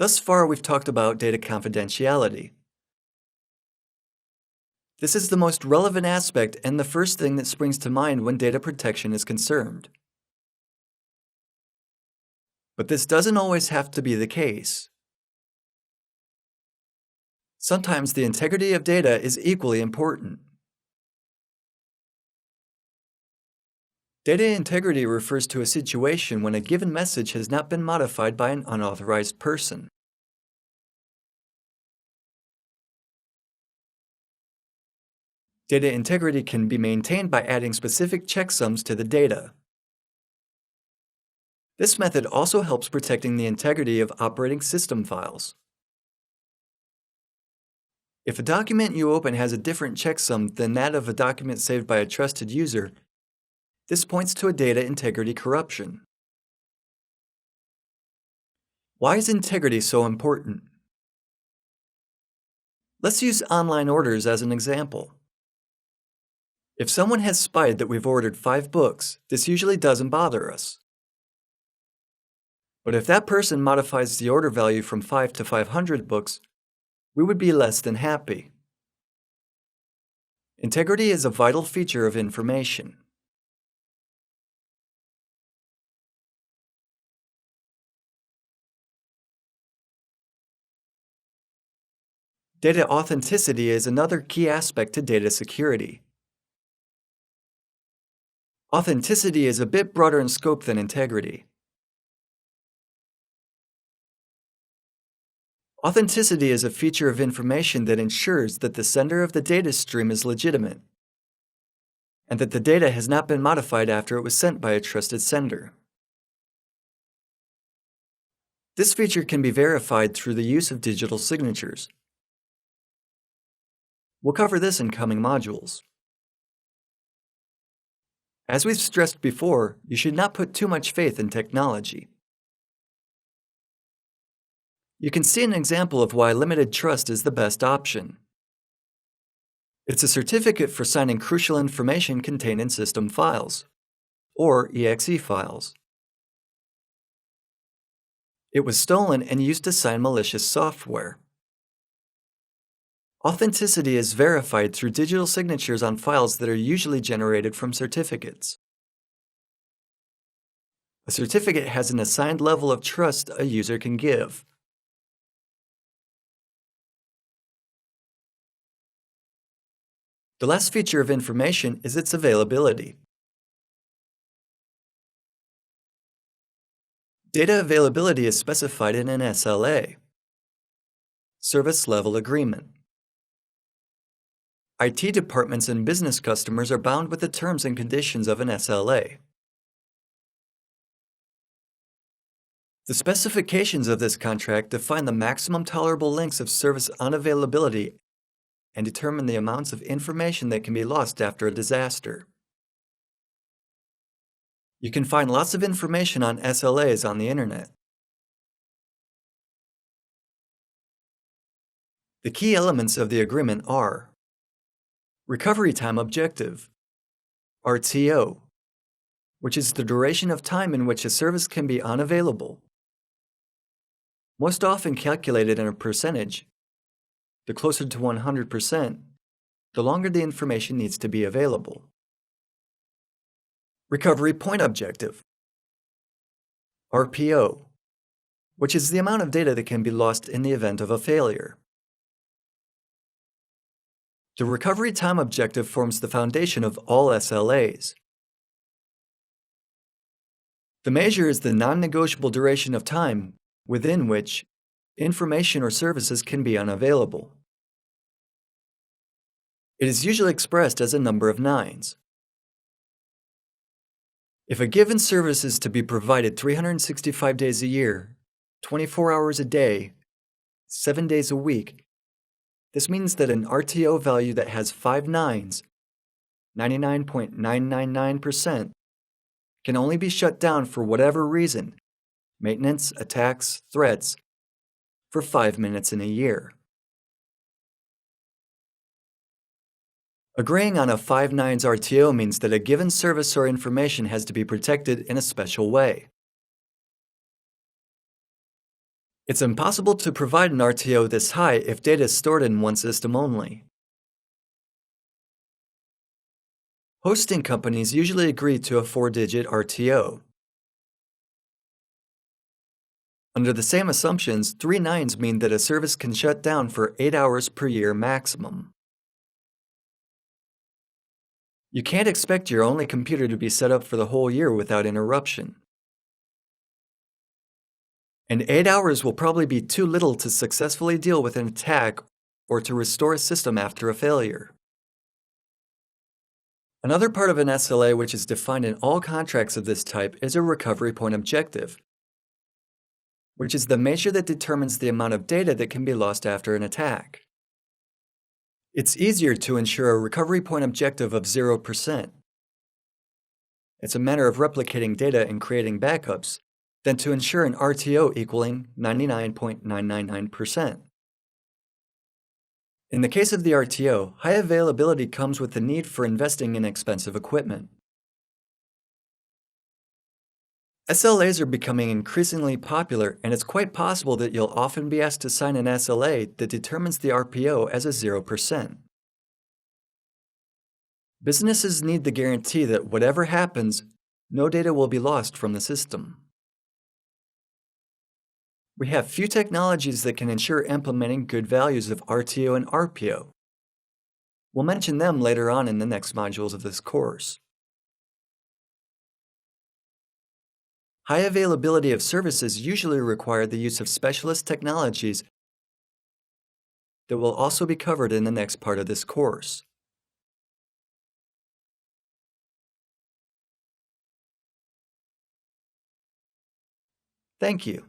Thus far, we've talked about data confidentiality. This is the most relevant aspect and the first thing that springs to mind when data protection is concerned. But this doesn't always have to be the case. Sometimes the integrity of data is equally important. Data integrity refers to a situation when a given message has not been modified by an unauthorized person. Data integrity can be maintained by adding specific checksums to the data. This method also helps protecting the integrity of operating system files. If a document you open has a different checksum than that of a document saved by a trusted user, this points to a data integrity corruption. Why is integrity so important? Let's use online orders as an example. If someone has spied that we've ordered 5 books, this usually doesn't bother us. But if that person modifies the order value from 5 to 500 books, we would be less than happy. Integrity is a vital feature of information. Data authenticity is another key aspect to data security. Authenticity is a bit broader in scope than integrity. Authenticity is a feature of information that ensures that the sender of the data stream is legitimate, and that the data has not been modified after it was sent by a trusted sender. This feature can be verified through the use of digital signatures. We'll cover this in coming modules. As we've stressed before, you should not put too much faith in technology. You can see an example of why limited trust is the best option. It's a certificate for signing crucial information contained in system files, or exe files. It was stolen and used to sign malicious software. Authenticity is verified through digital signatures on files that are usually generated from certificates. A certificate has an assigned level of trust a user can give. The last feature of information is its availability. Data availability is specified in an SLA, Service Level Agreement. IT departments and business customers are bound with the terms and conditions of an SLA. The specifications of this contract define the maximum tolerable lengths of service unavailability and determine the amounts of information that can be lost after a disaster. You can find lots of information on SLAs on the internet. The key elements of the agreement are Recovery Time Objective, RTO, which is the duration of time in which a service can be unavailable. Most often calculated in a percentage. The closer to 100%, the longer the information needs to be available. Recovery Point Objective, RPO, which is the amount of data that can be lost in the event of a failure. The Recovery Time Objective forms the foundation of all SLAs. The measure is the non-negotiable duration of time within which information or services can be unavailable. It is usually expressed as a number of nines. If a given service is to be provided 365 days a year, 24 hours a day, 7 days a week, this means that an RTO value that has 5 nines, 99.999%, can only be shut down for whatever reason, maintenance, attacks, threats, for 5 minutes in a year. Agreeing on a 5 nines RTO means that a given service or information has to be protected in a special way. It's impossible to provide an RTO this high if data is stored in one system only. Hosting companies usually agree to a 4-digit RTO. Under the same assumptions, 3 nines mean that a service can shut down for 8 hours per year maximum. You can't expect your only computer to be set up for the whole year without interruption. And 8 hours will probably be too little to successfully deal with an attack or to restore a system after a failure. Another part of an SLA which is defined in all contracts of this type is a recovery point objective, which is the measure that determines the amount of data that can be lost after an attack. It's easier to ensure a recovery point objective of 0%. It's a matter of replicating data and creating backups than to ensure an RTO equaling 99.999%. In the case of the RTO, high availability comes with the need for investing in expensive equipment. SLAs are becoming increasingly popular, and it's quite possible that you'll often be asked to sign an SLA that determines the RPO as a 0%. Businesses need the guarantee that whatever happens, no data will be lost from the system. We have few technologies that can ensure implementing good values of RTO and RPO. We'll mention them later on in the next modules of this course. High availability of services usually require the use of specialist technologies that will also be covered in the next part of this course. Thank you.